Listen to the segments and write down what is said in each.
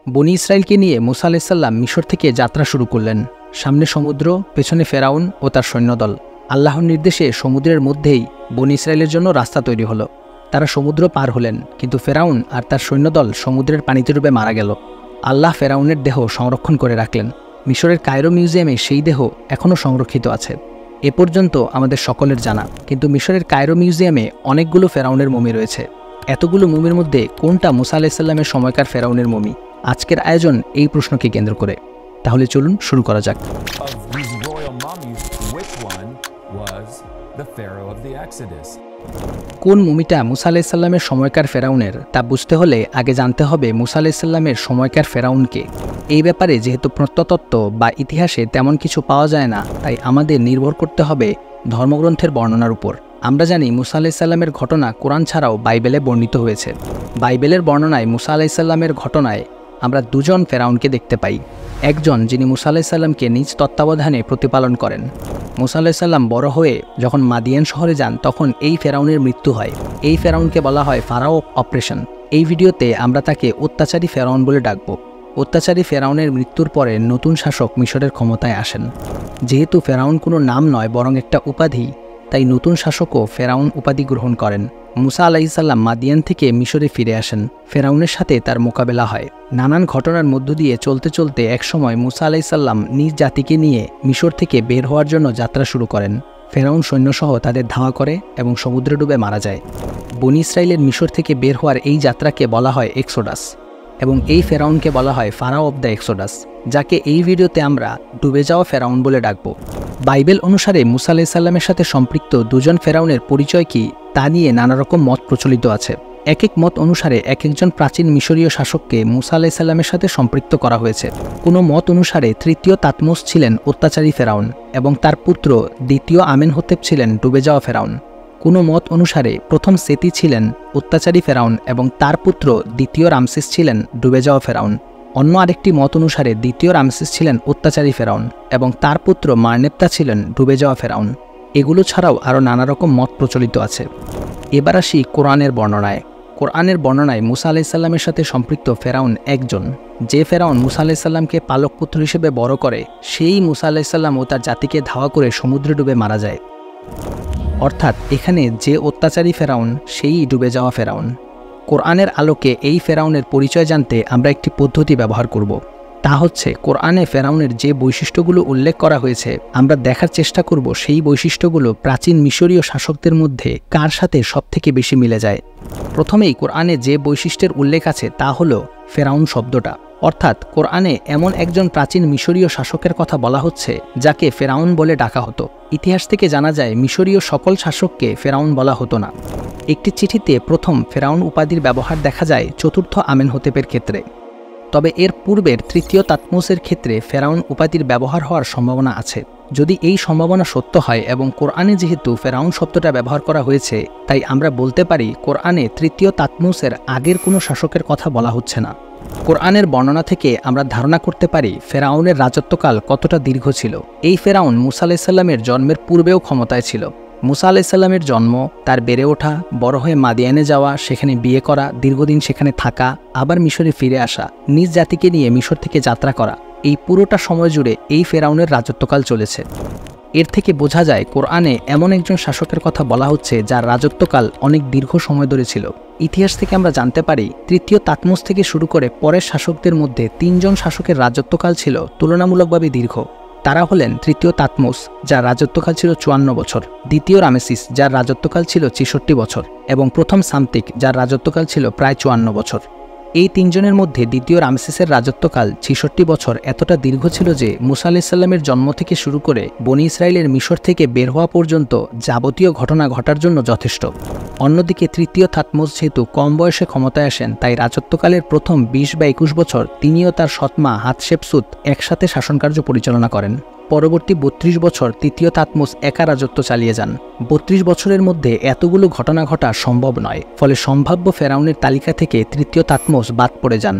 বনী ইসরায়েলকে নিয়ে মুসা আলাইহিস সালাম মিশর থেকে যাত্রা শুরু করলেন। সামনে সমুদ্র, পেছনে ফেরাউন ও তার সৈন্যদল। আল্লাহর নির্দেশে সমুদ্রের মধ্যেই বনী ইসরায়েলের জন্য রাস্তা তৈরি হলো। তারা সমুদ্র পার হলেন, কিন্তু ফেরাউন আর তার সৈন্যদল সমুদ্রের পানিতে ডুবে মারা গেল। আল্লাহ ফেরাউনের দেহ সংরক্ষণ করে রাখলেন। মিশরের কায়রো মিউজিয়ামে সেই দেহ এখনও সংরক্ষিত আছে। এ পর্যন্ত আমাদের সকলের জানা, কিন্তু মিশরের কায়রো মিউজিয়ামে অনেকগুলো ফেরাউনের মমি রয়েছে। এতগুলো মমির মধ্যে কোনটা মুসা আলাইহিস সালামের সময়কার ফেরাউনের মমি? আজকের আয়োজন এই প্রশ্নকে কেন্দ্র করে। তাহলে চলুন শুরু করা যাক। কোন মমিটা মুসা আলাইহিস সালামের সময়কার ফেরাউনের তা বুঝতে হলে আগে জানতে হবে মুসা আলাইহিস সালামের সময়কার ফেরাউনকে। এই ব্যাপারে যেহেতু প্রত্নতত্ত্ব বা ইতিহাসে তেমন কিছু পাওয়া যায় না, তাই আমাদের নির্ভর করতে হবে ধর্মগ্রন্থের বর্ণনার উপর। আমরা জানি মুসা আলাইহিস সালামের ঘটনা কোরআন ছাড়াও বাইবেলে বর্ণিত হয়েছে। বাইবেলের বর্ণনায় মুসা আলাইহিস সালামের ঘটনায় আমরা দুজন ফেরাউনকে দেখতে পাই। একজন যিনি মুসা আলাইহিস সালামকে নিজ তত্ত্বাবধানে প্রতিপালন করেন। মুসা আলাইহিস সালাম বড় হয়ে যখন মাদিয়ান শহরে যান, তখন এই ফেরাউনের মৃত্যু হয়। এই ফেরাউনকে বলা হয় ফারাও অপারেশন। এই ভিডিওতে আমরা তাকে অত্যাচারী ফেরাউন বলে ডাকব। অত্যাচারী ফেরাউনের মৃত্যুর পরে নতুন শাসক মিশরের ক্ষমতায় আসেন। যেহেতু ফেরাউন কোনো নাম নয়, বরং একটা উপাধি, তাই নতুন শাসকও ফেরাউন উপাধি গ্রহণ করেন। মুসা আলাইহিস সালাম মাদিয়ান থেকে মিশরে ফিরে আসেন। ফেরাউনের সাথে তার মোকাবেলা হয়। নানান ঘটনার মধ্য দিয়ে চলতে চলতে একসময় মুসা আলাইহিস সালাম নিজ জাতিকে নিয়ে মিশর থেকে বের হওয়ার জন্য যাত্রা শুরু করেন। ফেরাউন সৈন্যসহ তাদের ধাওয়া করে এবং সমুদ্রে ডুবে মারা যায়। বনী ইসরায়েলের মিশর থেকে বের হওয়ার এই যাত্রাকে বলা হয় এক্সোডাস, এবং এই ফেরাউনকে বলা হয় ফারাও অব দ্য এক্সোডাস, যাকে এই ভিডিওতে আমরা ডুবে যাওয়া ফেরাউন বলে ডাকব। বাইবেল অনুসারে মুসা আলাইহিস সালামের সাথে সম্পৃক্ত দুজন ফেরাউনের পরিচয় কি তা নিয়ে নানা রকম মত প্রচলিত আছে। এক এক মত অনুসারে এক একজন প্রাচীন মিশরীয় শাসককে মুসা আলাইহিস সালামের সাথে সম্পৃক্ত করা হয়েছে। কোনো মত অনুসারে তৃতীয় তাতমোস ছিলেন অত্যাচারী ফেরাউন এবং তার পুত্র দ্বিতীয় আমেনহোতেপ ছিলেন ডুবে যাওয়া ফেরাউন। কোনো মত অনুসারে প্রথম সেতি ছিলেন অত্যাচারী ফেরাউন এবং তার পুত্র দ্বিতীয় রামসেস ছিলেন ডুবে যাওয়া ফেরাউন। অন্য আরেকটি মত অনুসারে দ্বিতীয় রামসেস ছিলেন অত্যাচারী ফেরাউন এবং তার পুত্র মারনেপ্তা ছিলেন ডুবে যাওয়া ফেরাউন। এগুলো ছাড়াও আরও নানা রকম মত প্রচলিত আছে। এবার আসি কোরআনের বর্ণনায়। কোরআনের বর্ণনায় মুসা আলাইহিস সালামের সাথে সম্পৃক্ত ফেরাউন একজন। যে ফেরাউন মুসা আলাইহিস সালামকে পালক পুত্র হিসেবে বড় করে, সেই মুসা আলাইহিস সালাম ও তার জাতিকে ধাওয়া করে সমুদ্রে ডুবে মারা যায়। অর্থাৎ এখানে যে অত্যাচারী ফেরাউন, সেই ডুবে যাওয়া ফেরাউন। কোরআনের আলোকে এই ফেরাউনের পরিচয় জানতে আমরা একটি পদ্ধতি ব্যবহার করব। তা হচ্ছে কোরআনে ফেরাউনের যে বৈশিষ্ট্যগুলো উল্লেখ করা হয়েছে, আমরা দেখার চেষ্টা করব সেই বৈশিষ্ট্যগুলো প্রাচীন মিশরীয় শাসকদের মধ্যে কার সাথে সবথেকে বেশি মিলে যায়। প্রথমেই কোরআনে যে বৈশিষ্ট্যের উল্লেখ আছে তা হলো ফেরাউন শব্দটা। অর্থাৎ কোরআনে এমন একজন প্রাচীন মিশরীয় শাসকের কথা বলা হচ্ছে যাকে ফেরাউন বলে ডাকা হতো। ইতিহাস থেকে জানা যায় মিশরীয় সকল শাসককে ফেরাউন বলা হতো না। একটি চিঠিতে প্রথম ফেরাউন উপাধির ব্যবহার দেখা যায় চতুর্থ আমেনহোতেপের ক্ষেত্রে। তবে এর পূর্বের তৃতীয় তাতমোসের ক্ষেত্রে ফেরাউন উপাধির ব্যবহার হওয়ার সম্ভাবনা আছে। যদি এই সম্ভাবনা সত্য হয় এবং কোরআনে যেহেতু ফেরাউন শব্দটা ব্যবহার করা হয়েছে, তাই আমরা বলতে পারি কোরআনে তৃতীয় তাতমোসের আগের কোনো শাসকের কথা বলা হচ্ছে না। কোরআনের বর্ণনা থেকে আমরা ধারণা করতে পারি ফেরাউনের রাজত্বকাল কতটা দীর্ঘ ছিল। এই ফেরাউন মুসা আলাইহিস সালামের জন্মের পূর্বেও ক্ষমতায় ছিল। মুসা আলাইহিস সালামের জন্ম, তার বেড়ে ওঠা, বড় হয়ে মাদিয়ানে যাওয়া, সেখানে বিয়ে করা, দীর্ঘদিন সেখানে থাকা, আবার মিশরে ফিরে আসা, নিজ জাতিকে নিয়ে মিশর থেকে যাত্রা করা, এই পুরোটা সময় জুড়ে এই ফেরাউনের রাজত্বকাল চলেছে। এর থেকে বোঝা যায় কোরআনে এমন একজন শাসকের কথা বলা হচ্ছে যার রাজত্বকাল অনেক দীর্ঘ সময় ধরে ছিল। ইতিহাস থেকে আমরা জানতে পারি তৃতীয় তাতমোস থেকে শুরু করে পরের শাসকদের মধ্যে তিনজন শাসকের রাজত্বকাল ছিল তুলনামূলকভাবে দীর্ঘ। তারা হলেন তৃতীয় তাতমোস, যার রাজত্বকাল ছিল 54 বছর, দ্বিতীয় রামেসিস, যার রাজত্বকাল ছিল 66 বছর, এবং প্রথম সামতিক, যার রাজত্বকাল ছিল প্রায় 54 বছর। এই তিনজনের মধ্যে দ্বিতীয় রামসেসের রাজত্বকাল 66 বছর এতটা দীর্ঘ ছিল যে মুসা আলাইহিস সালামের জন্ম থেকে শুরু করে বনী ইসরায়েলের মিশর থেকে বের হওয়া পর্যন্ত যাবতীয় ঘটনা ঘটার জন্য যথেষ্ট। অন্যদিকে তৃতীয় তাতমোস যেহেতু কম বয়সে ক্ষমতায় আসেন, তাই রাজত্বকালের প্রথম 20 বা 21 বছর তিনিও তার সৎমা হাতশেপসুত একসাথে শাসনকার্য পরিচালনা করেন। পরবর্তী 32 বছর তৃতীয় তাতমোস একা রাজত্ব চালিয়ে যান। 32 বছরের মধ্যে এতগুলো ঘটনা ঘটা সম্ভব নয়, ফলে সম্ভাব্য ফেরাউনের তালিকা থেকে তৃতীয় তাতমোস বাদ পড়ে যান।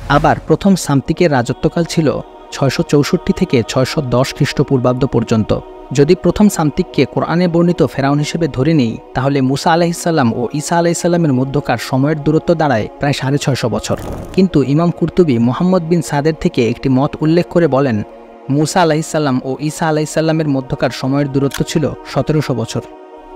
আবার প্রথম সামতিকের রাজত্বকাল ছিল 664 থেকে 610 খ্রিস্টপূর্বাব্দ পর্যন্ত। যদি প্রথম সামতিককে কোরআনে বর্ণিত ফেরাউন হিসেবে ধরে নিই, তাহলে মুসা আলাইহিসসালাম ও ঈসা আলাইহিসসালামের মধ্যকার সময়ের দূরত্ব দাঁড়ায় প্রায় 650 বছর। কিন্তু ইমাম কুরতুবী মুহাম্মদ বিন সাদের থেকে একটি মত উল্লেখ করে বলেন, মুসা আলাইহিসসালাম ও ঈসা আলাইহিসসালামের মধ্যকার সময়ের দূরত্ব ছিল 1700 বছর।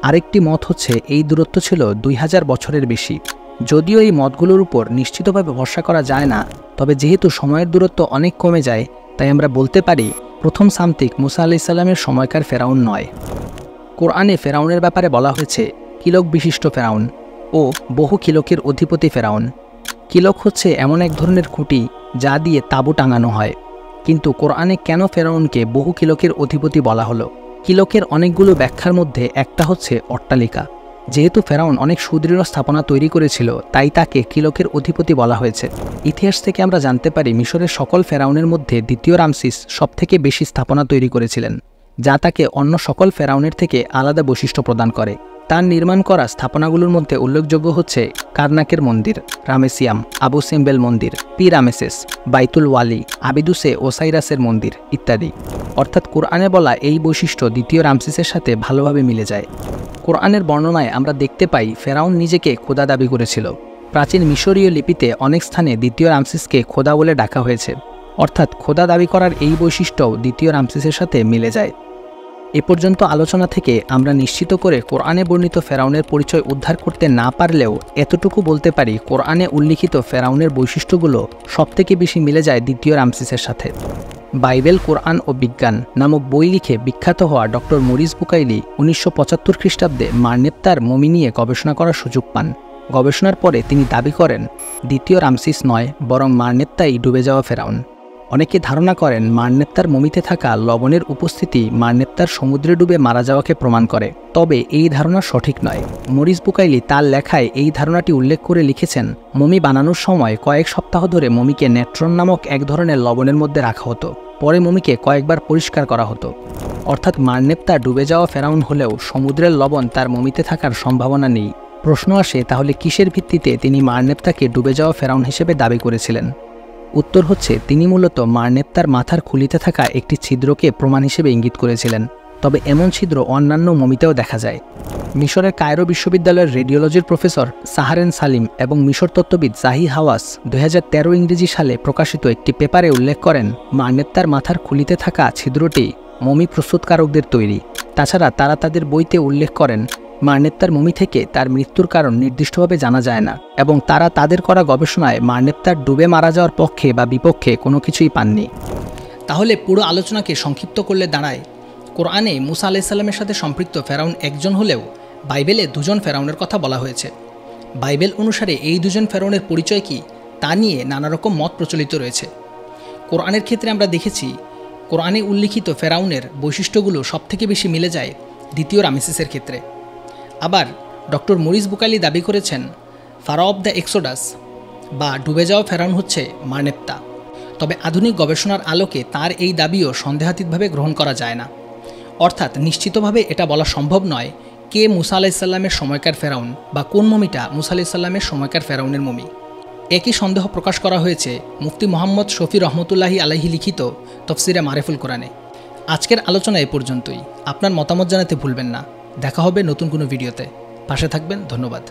আরেকটি মত হচ্ছে এই দূরত্ব ছিল 2000 বছরের বেশি। যদিও এই মতগুলোর উপর নিশ্চিতভাবে ভরসা করা যায় না, তবে যেহেতু সময়ের দূরত্ব অনেক কমে যায়, তাই আমরা বলতে পারি প্রথম সামতিক মুসা আলাইহিসসালামের সময়কার ফেরাউন নয়। কোরআনে ফেরাউনের ব্যাপারে বলা হয়েছে কিলক বিশিষ্ট ফেরাউন ও বহু কিলকের অধিপতি ফেরাউন। কিলক হচ্ছে এমন এক ধরনের খুঁটি যা দিয়ে তাঁবু টাঙানো হয়। কিন্তু কোরআনে কেন ফেরাউনকে বহু কিলকের অধিপতি বলা হলো? কিলকের অনেকগুলো ব্যাখ্যার মধ্যে একটা হচ্ছে অট্টালিকা। যেহেতু ফেরাউন অনেক সুদৃঢ় স্থাপনা তৈরি করেছিল, তাই তাকে কিলকের অধিপতি বলা হয়েছে। ইতিহাস থেকে আমরা জানতে পারি মিশরের সকল ফেরাউনের মধ্যে দ্বিতীয় রামসিস সবথেকে বেশি স্থাপনা তৈরি করেছিলেন, যা তাকে অন্য সকল ফেরাউনের থেকে আলাদা বৈশিষ্ট্য প্রদান করে। তার নির্মাণ করা স্থাপনাগুলোর মধ্যে উল্লেখযোগ্য হচ্ছে কারনাকের মন্দির, রামেসিয়াম, আবু সিম্বেল মন্দির, পি রামেসেস, বাইতুল ওয়ালি, আবিদুসে ওসাইরাসের মন্দির ইত্যাদি। অর্থাৎ কোরআনে বলা এই বৈশিষ্ট্য দ্বিতীয় রামসিসের সাথে ভালোভাবে মিলে যায়। কোরআনের বর্ণনায় আমরা দেখতে পাই ফেরাউন নিজেকে খোদা দাবি করেছিল। প্রাচীন মিশরীয় লিপিতে অনেক স্থানে দ্বিতীয় রামসিসকে খোদা বলে ডাকা হয়েছে। অর্থাৎ খোদা দাবি করার এই বৈশিষ্ট্যও দ্বিতীয় রামসিসের সাথে মিলে যায়। এ পর্যন্ত আলোচনা থেকে আমরা নিশ্চিত করে কোরআনে বর্ণিত ফেরাউনের পরিচয় উদ্ধার করতে না পারলেও এতটুকু বলতে পারি কোরআনে উল্লিখিত ফেরাউনের বৈশিষ্ট্যগুলো সবথেকে বেশি মিলে যায় দ্বিতীয় রামসিসের সাথে। বাইবেল, কোরআন ও বিজ্ঞান নামক বই লিখে বিখ্যাত হওয়া ডক্টর মরিস বুকাইলি 1975 খ্রিস্টাব্দে মারনেত্তার মমি নিয়ে গবেষণা করার সুযোগ পান। গবেষণার পরে তিনি দাবি করেন দ্বিতীয় রামসিস নয়, বরং মারনেত্তাই ডুবে যাওয়া ফেরাউন। অনেকে ধারণা করেন মারনেত্তার মমিতে থাকা লবণের উপস্থিতি মারনেত্তার সমুদ্রে ডুবে মারা যাওয়াকে প্রমাণ করে। তবে এই ধারণা সঠিক নয়। মরিস বুকাইলি তার লেখায় এই ধারণাটি উল্লেখ করে লিখেছেন, মমি বানানোর সময় কয়েক সপ্তাহ ধরে মমিকে নেট্রন নামক এক ধরনের লবণের মধ্যে রাখা হতো। পরে মমিকে কয়েকবার পরিষ্কার করা হতো। অর্থাৎ মারনেত্তা ডুবে যাওয়া ফেরাউন হলেও সমুদ্রের লবণ তার মমিতে থাকার সম্ভাবনা নেই। প্রশ্ন আসে, তাহলে কিসের ভিত্তিতে তিনি মারনেত্তাকে ডুবে যাওয়া ফেরাউন হিসেবে দাবি করেছিলেন? উত্তর হচ্ছে তিনি মূলত মারনেত্তার মাথার খুলিতে থাকা একটি ছিদ্রকে প্রমাণ হিসেবে ইঙ্গিত করেছিলেন। তবে এমন ছিদ্র অন্যান্য মমিতেও দেখা যায়। মিশরের কায়রো বিশ্ববিদ্যালয়ের রেডিওলজির প্রফেসর সাহারেন সালিম এবং মিশর তত্ত্ববিদ জাহি হাওয়াস 2013 ইংরেজি সালে প্রকাশিত একটি পেপারে উল্লেখ করেন মারনেত্তার মাথার খুলিতে থাকা ছিদ্রটি মমি প্রস্তুতকারকদের তৈরি। তাছাড়া তারা তাদের বইতে উল্লেখ করেন মারনেত্তার মমি থেকে তার মৃত্যুর কারণ নির্দিষ্টভাবে জানা যায় না এবং তারা তাদের করা গবেষণায় মারনেত্তার ডুবে মারা যাওয়ার পক্ষে বা বিপক্ষে কোনো কিছুই পাননি। তাহলে পুরো আলোচনাকে সংক্ষিপ্ত করলে দাঁড়ায়, কোরআনে মুসা আলাইহিসসালামের সাথে সম্পৃক্ত ফেরাউন একজন হলেও বাইবেলে দুজন ফেরাউনের কথা বলা হয়েছে। বাইবেল অনুসারে এই দুজন ফেরাউনের পরিচয় কী তা নিয়ে নানা রকম মত প্রচলিত রয়েছে। কোরআনের ক্ষেত্রে আমরা দেখেছি কোরআনে উল্লিখিত ফেরাউনের বৈশিষ্ট্যগুলো সবথেকে বেশি মিলে যায় দ্বিতীয় রামেসিসের ক্ষেত্রে। আবার ডক্টর মরিস বুকাইলি দাবি করেছেন ফারাও অব দ্য এক্সোডাস বা ডুবে যাওয়া ফেরাউন হচ্ছে মারনেত্তা। তবে আধুনিক গবেষণার আলোকে তার এই দাবিও সন্দেহাতীতভাবে গ্রহণ করা যায় না। অর্থাৎ নিশ্চিতভাবে এটা বলা সম্ভব নয় কে মুসা আলাইহিসসালামের সময়কার ফেরাউন বা কোন মমিটা মুসা আলাইহিসসালামের সময়কার ফেরাউনের মমি। একই সন্দেহ প্রকাশ করা হয়েছে মুফতি মোহাম্মদ শফি রহমতুল্লাহি আলাইহি লিখিত তফসিরে মারেফুল কোরআনে। আজকের আলোচনা এ পর্যন্তই। আপনার মতামত জানাতে ভুলবেন না। দেখা হবে নতুন কোনো ভিডিওতে। পাশে থাকবেন। ধন্যবাদ।